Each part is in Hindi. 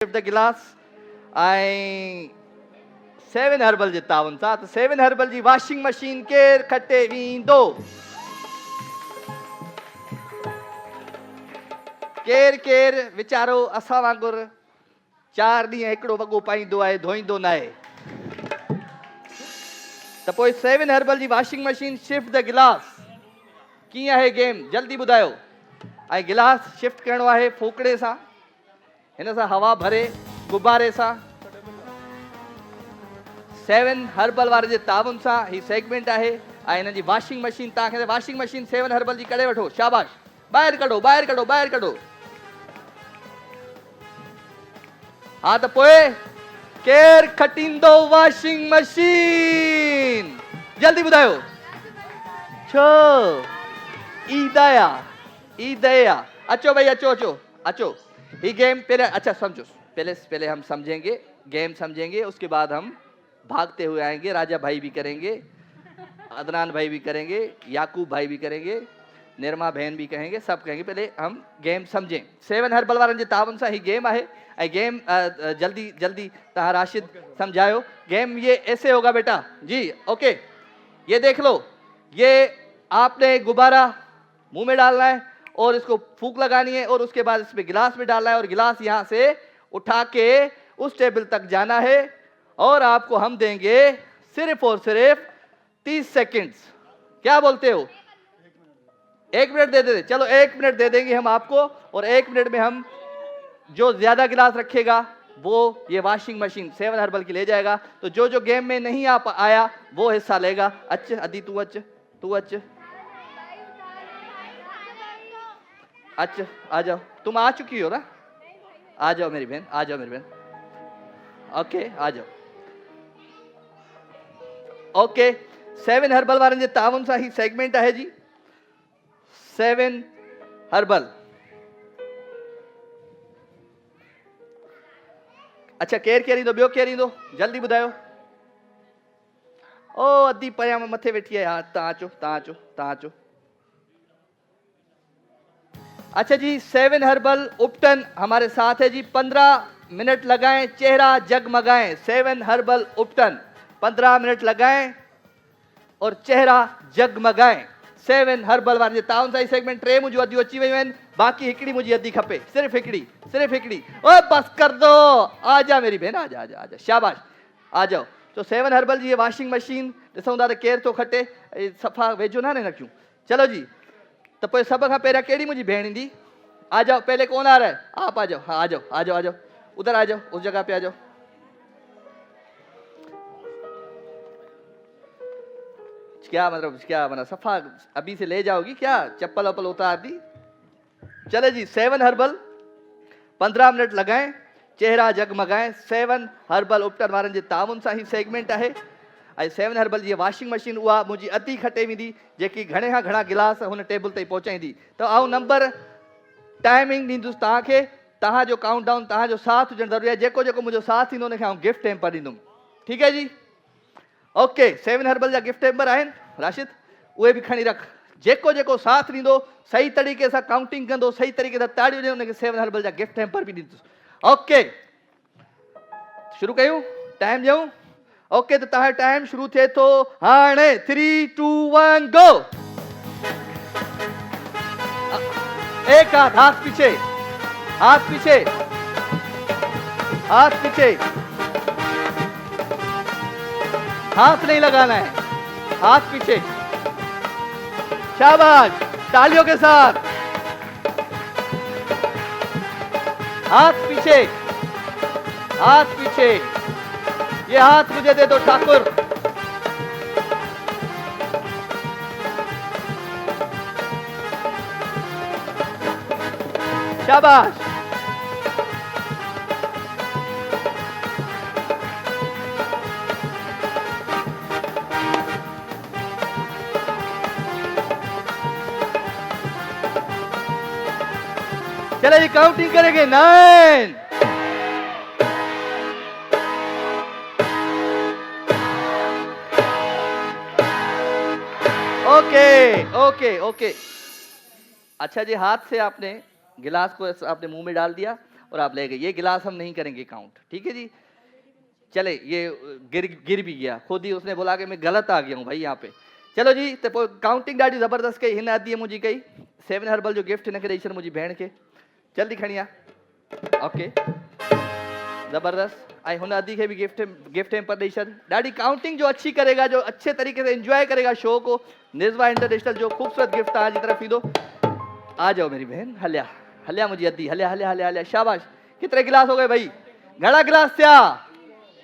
Shift the glass. I 7 herbal जी तावन साथ 7 herbal जी washing machine के खट्टे वींदो केर केर विचारो असां वांगुरु 4 ॾींहं हिकिड़ो वॻो पाईंदो आहे धोईंदो न आहे त पोइ 7 herbal ji washing machine shift the glass कीअं आहे गेम जल्दी ॿुधायो ऐं गिलास शिफ्ट करणो आहे फूकड़े सां हिन सां हवा भरे गुब्बारे सां 7 हर्बल वारे जे ताउन सां ही सेगमेंट आहे ऐं हिन जी वॉशिंग मशीन तव्हांखे वॉशिंग मशीन 7 हर्बल जी करे वठो शाबाश ॿाहिरि कढो ॿाहिरि कढो ॿाहिरि कढो हा त पोइ केरु खटींदो वॉशिंग मशीन जल्दी ॿुधायो छो ईदया अचो भाई अचो अचो अचो ये गेम पहले अच्छा समझो पहले हम समझेंगे गेम समझेंगे उसके बाद हम भागते हुए आएंगे राजा भाई भी करेंगे अदनान भाई भी करेंगे याकूब भाई भी करेंगे निर्मा बहन भी कहेंगे सब कहेंगे पहले हम गेम समझें 7 हर्बल वारन जे तावन सा ही गेम है गेम जल्दी जल्दी तहां राशिद समझायो गेम ये ऐसे होगा बेटा जी ओके ये देख लो ये आपने गुब्बारा मुंह में डालना है और इसको फूंक लगानी है और उसके बाद इसमें गिलास में डालना है और गिलास यहाँ से उठा के उस टेबल तक जाना है और आपको हम देंगे सिर्फ और सिर्फ 30 सेकंड्स क्या बोलते हो 1 मिनट दे देते चलो 1 मिनट दे देंगे हम आपको और 1 मिनट में हम जो ज्यादा गिलास रखेगा वो ये वॉशिंग मशीन 7 हर्बल की ले जाएगा तो जो गेम में नहीं आया वो हिस्सा लेगा अच्छा अदी तू अच्छ अच्छा आ जाओ तुम आ चुकी हो ना आ जाओ मेरी बहन ओके आ जाओ ओके 7 हर्बल वारन जे ताउन सां ही सेगमेंट है जी 7 हर्बल अच्छा केर ईंदो ॿियो केर ईंदो जल्दी ॿुधायो ओ अधी पया मथे वेठी है हाँ तव्हां अचो अच्छा जी 7 हर्बल उपटन हमारे साथ है जी 15 मिनट लगाएं चेहरा जगमगाएं 7 हर्बल उपटन 15 मिनट लगाएं और चेहरा जगमगाएं 7 हर्बल वारे जे ताउन सां सेगमेंट 3 मुंहिंजूं अदियूं अची वयूं आहिनि बाक़ी हिकिड़ी मुंहिंजी अदी खपे सिर्फ हिकिड़ी ओए बस कर दो आजा मेरी बहन आजा शाबाश आ जाओ तो 7 हर्बल जी ये वॉशिंग मशीन ॾिसूं था त केरु थो खटे सफ़ा वेझो न रखियूं चलो जी तो पोइ सब खां पहिरियां कहिड़ी मुंहिंजी भेण ईंदी आ जाओ पहले कौन आ रहा है आप आ जाओ हाँ आ जाओ उधर आ जाओ उस जगह पे आ जाओ क्या मतलब सफा अभी से ले जाओगी क्या चप्पल वप्पल उतार दी चले जी 7 हर्बल 15 मिनट लगाएं चेहरा जगमगाएं 7 हर्बल उपटन वारन जे ताउन सां ही सेगमेंट है 7 हर्बल जी वॉशिंग मशीन उहा मुंहिंजी अती खटे वेंदी जेकी घणे खां घणा गिलास हुन टेबल ताईं पहुचाईंदी त आउं नंबर टाइमिंग ॾींदुसि तव्हांखे तव्हांजो काउंट डाउन तव्हांजो साथ हुजणु ज़रूरी आहे जेको मुंहिंजो साथ ईंदो हुनखे आउं गिफ्ट हैम्पर ॾींदुमि ठीकु है जी ओके 7 हर्बल जा गिफ्ट हैम्पर आहिनि राशिद उहे बि खणी रख जेको साथ ॾींदो सही तरीक़े सां काउंटिंग कंदो सही तरीक़े सां ताड़ियूं ॾियो हुनखे 7 हर्बल जा गिफ्ट हैम्पर बि ॾींदुसि ओके शुरू कयूं टाइम ॾियूं ओके तो तव्हांजो टाइम शुरू थे तो हाणे 3 2 1 गो एक हाथ पीछे हाथ नहीं लगाना है हाथ पीछे शाबाश तालियों के साथ हाथ पीछे ये हाथ मुझे दे दो ठाकुर शाबाश चले जी काउंटिंग करेंगे 9 ओके अच्छा जी हाथ से आपने गिलास को आपने मुंह में डाल दिया और आप ले गए। ये गिलास हम नहीं करेंगे काउंट, ठीक है जी। चले, ये गिर भी गया खुद ही, उसने बोला कि मैं गलत आ गया हूँ भाई यहाँ पे। चलो जी, तो काउंटिंग ॾाढी ज़बरदस्त कई हिन अदी मुझी कई। 7 हर्बल जो गिफ्ट हिनखे ॾेई छॾ मुंहिंजी भेण खे, जल्दी खणी आ। ओके, ज़बरदस्त। ऐं हुन अदी खे भी गिफ्ट हैम्पर ॾेई छॾ। ॾाढी काउंटिंग जो अच्छी करेगा, जो अच्छे तरीके से एंजॉय करेगा शो को। निज़वा इंटरनेशनल जो खूबसूरत गिफ्ट तव्हांजी तरफ ईंदो। आ जाओ मेरी बहन, हलिया हलिया मुंहिंजी अदी, हलिया हलिया हलिया हलिया, शाबाश। कितने गिलास हो गए भाई, घणा गिलास थिया?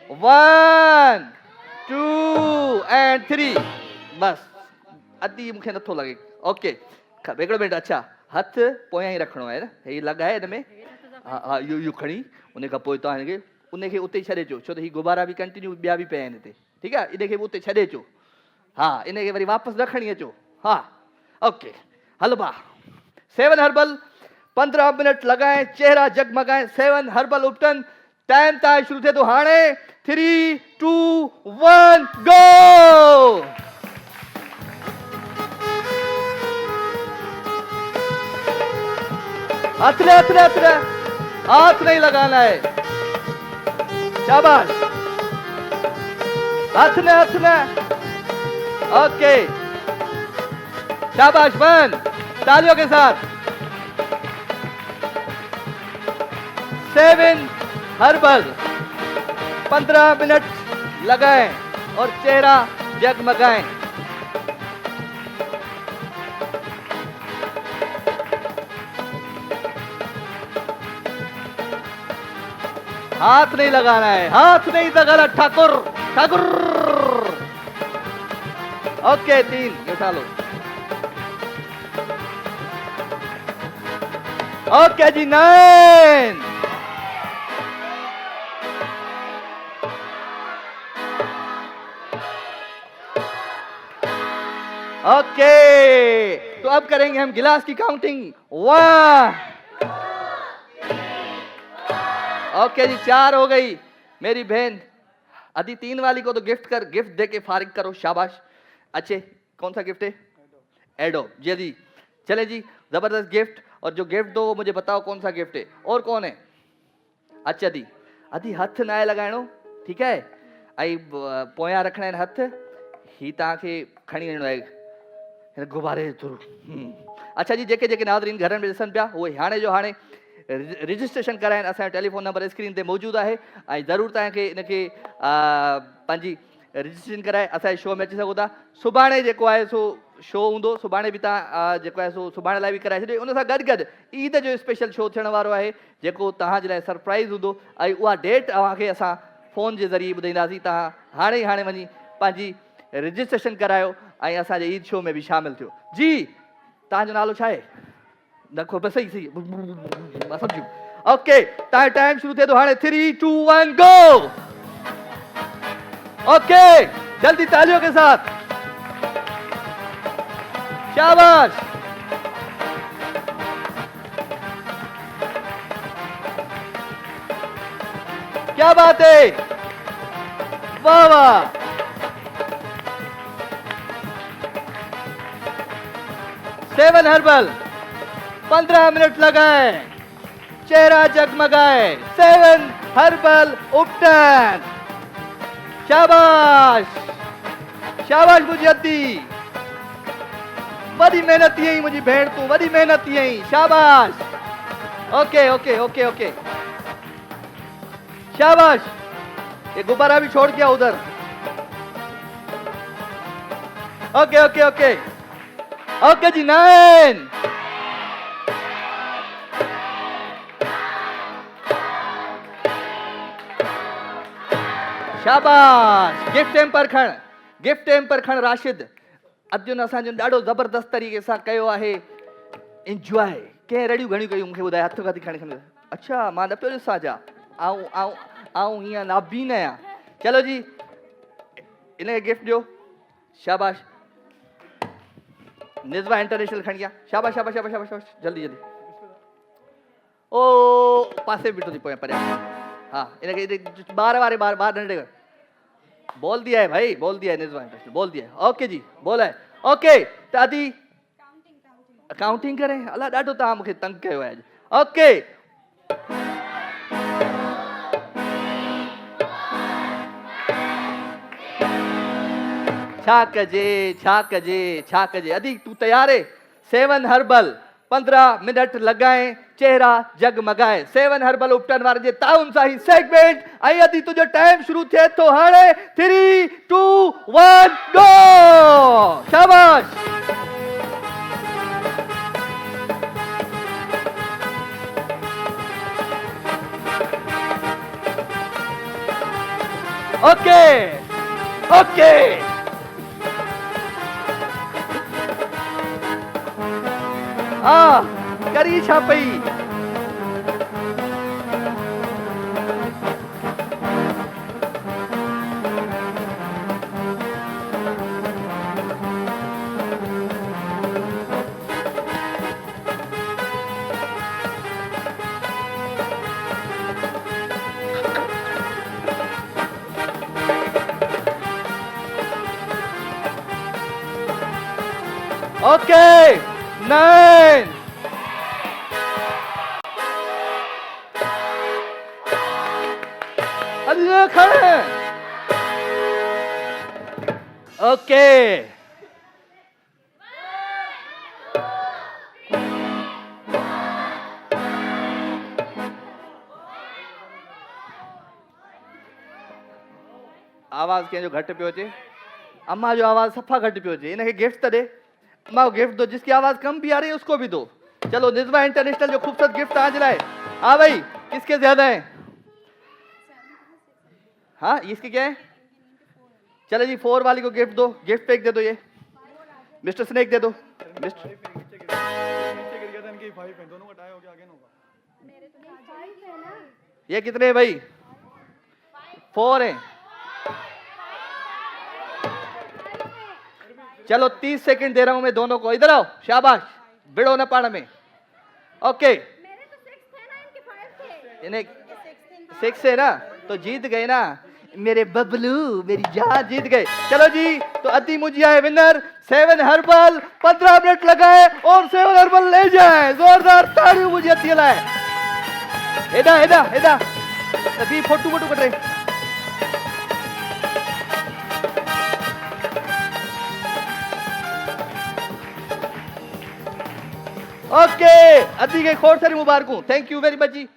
1 2 एंड 3, बस अदी मूंखे नथो लगे। ओके, हिकिड़ो मिनट, अच्छा हथ पोयां ई रखणो आहे न, ही लॻाए हिन में। हा हा, इहो खणी उन खां पोइ तव्हां हिनखे उनखे उते छॾे अचो, छो त ही गुब्बारा बि कंटिन्यू ॿिया बि पिया आहिनि हिते, ठीकु आहे। इनखे बि उते छॾे अचो। हा, इनखे वरी वापसि न खणी अचो। हा ओके, हलो भा। 7 हर्बल 15 मिनट लॻाए, चेहरा जगमगाए। 7 हर्बल उपटन, टाइम तव्हां शुरू थिए थो हाणे। 3 2 1 गो। हाथ नहीं लगाना है, शाबाश। हाथ ने, ओके शाबाश। 1, तालियों के साथ। 7 हर्बल 15 मिनट लगाएं और चेहरा जगमगाएं। हाथ नहीं लगाना है, हाथ नहीं लगाना ठाकुर, ठाकुर। ओके, 3 ये उठा लो। ओके जी, 9। ओके, तो अब करेंगे हम गिलास की काउंटिंग। 1। ओके जी, 4 हो गई। मेरी बहन अदी 3 वाली को तो गिफ्ट दे के फारिग करो, शाबाश। अच्छे, कौन सा गिफ्ट है? एडो जी जी। चले जी, जबरदस्त गिफ्ट। और जो गिफ्ट दो वो मुझे बताओ कौन सा गिफ्ट है। और कौन है? अच्छा दी, अदी हथ ना लगाइणो, ठीक है। आई पोयां रखना है हथ। ही तव्हांखे खणी वञिणो आहे हिन गुब्बारे थ्रू। अच्छा जी, जेके जेके नाज़रीन घर में ॾिसनि पिया उहे हाणे जो हाणे रजिस्ट्रेशन कराइनि। असांजो टेलीफोन नंबर स्क्रीन ते मौजूदु आहे ऐं ज़रूरु तव्हांखे इनखे पंहिंजी रजिस्ट्रेशन कराए असांजे शो में अची सघो था। सुभाणे जेको आहे सो शो हूंदो, सुभाणे बि तव्हां जेको आहे सो सुभाणे लाइ बि कराए छॾियो। उन सां गॾु गॾु ईद जो स्पेशल शो थियण वारो आहे जेको तव्हांजे लाइ सरप्राइज़ हूंदो ऐं उहा डेट तव्हांखे असां फ़ोन जे ज़रिए ॿुधाईंदासीं। तव्हां हाणे हाणे वञी पंहिंजी रजिस्ट्रेशन करायो ऐं असांजे ईद शो में बि शामिलु थियो। जी, तव्हांजो नालो छा आहे? नखो बस, सही समझू। ओके, टाइम शुरू थे तो हाणे 3 2 1 गो। ओके, जल्दी तालियों के साथ, शाबाश। क्या बात है, वाह वाह। 7 हर्बल 15 मिनट लगाए, चेहरा जगमगाए। 7 हर्बल उपटन, शाबाश शाबाश मुझी अदी। वही मेहनत यही मुझी भेड़ तू, वही मेहनत यही, शाबाश। ओके ओके ओके ओके, शाबाश। ये गुब्बारा भी छोड़ दिया उधर। ओके ओके ओके ओके जी, 9। शाबाश। गिफ्ट हैम्पर खण राशिद। अजुन असांजो ॾाढो ज़बरदस्त तरीक़े सां कयो आहे एंजॉय। कंहिं रड़ियूं घणियूं कयूं मूंखे ॿुधाए, हथ खां खणी। अच्छा, मां न पियो ॾिसां छा? आऊं हीअं नाबीन आहियां। चलो जी, इनखे गिफ्ट ॾियो, शाबाश। निज़वा इंटरनेशनल खणी आ, शाबाश शाबाश शाबाश शाबाश, जल्दी जल्दी। ओ पासे बीठो थी पोयां परियां। हाँ, इनके बार नंढे बोल दिया है भाई, बोल दिया है निज़वा इंटरनेशनल, बोल दिया है। ओके जी, बोला है। ओके, दादी काउंटिंग करें। अल्लाह ॾाढो तव्हां मूंखे तंग कयो आहे। ओके, छाक जे अदी तू तैयार है 7 हर्बल 15 मिनट लगाए चेहरा जगमगाए 7 हर्बल उपटन वारे जे ताउन साही सेगमेंट आई अदी तुझो टाइम शुरू थे तो हाणे 3 2 1 गो शाबाश ओके ओके करी छा पई ओके 9 अरे खड़े ओके आवाज के जो घट पियो अचे अम्मा जो आवाज सफा घट पियो अचे इनके गिफ्ट त दे अम्मा को गिफ्ट दो जिसकी आवाज कम भी आ रही है उसको भी दो चलो निज़्मा इंटरनेशनल जो खूबसूरत गिफ्ट आज लाए हाँ भाई किसके ज्यादा है हाँ इसकी क्या है चलो जी 4 वाली को गिफ्ट दो गिफ्ट पैक दे दो ये मिस्टर स्नेक दे दो मिस्टर ये कितने है भाई 4 है चलो 30 सेकंड दे रहा हूं मैं दोनों को इधर आओ शाबाश बिड़ो न पाण में ओके इन्हें 6 है ना तो जीत गए ना मेरे बबलू मेरी जान जीत गए चलो जी तो अति मुझिया है विनर 7 हर्बल 15 मिनट लगाए और 7 हर्बल ले जाए जोरदार तालियों मुझे अति लाए एडा एडा एडा तभी फोटो फोटो कट रहे ओके अदी के खोर सारी मुबारकू thank you very much ji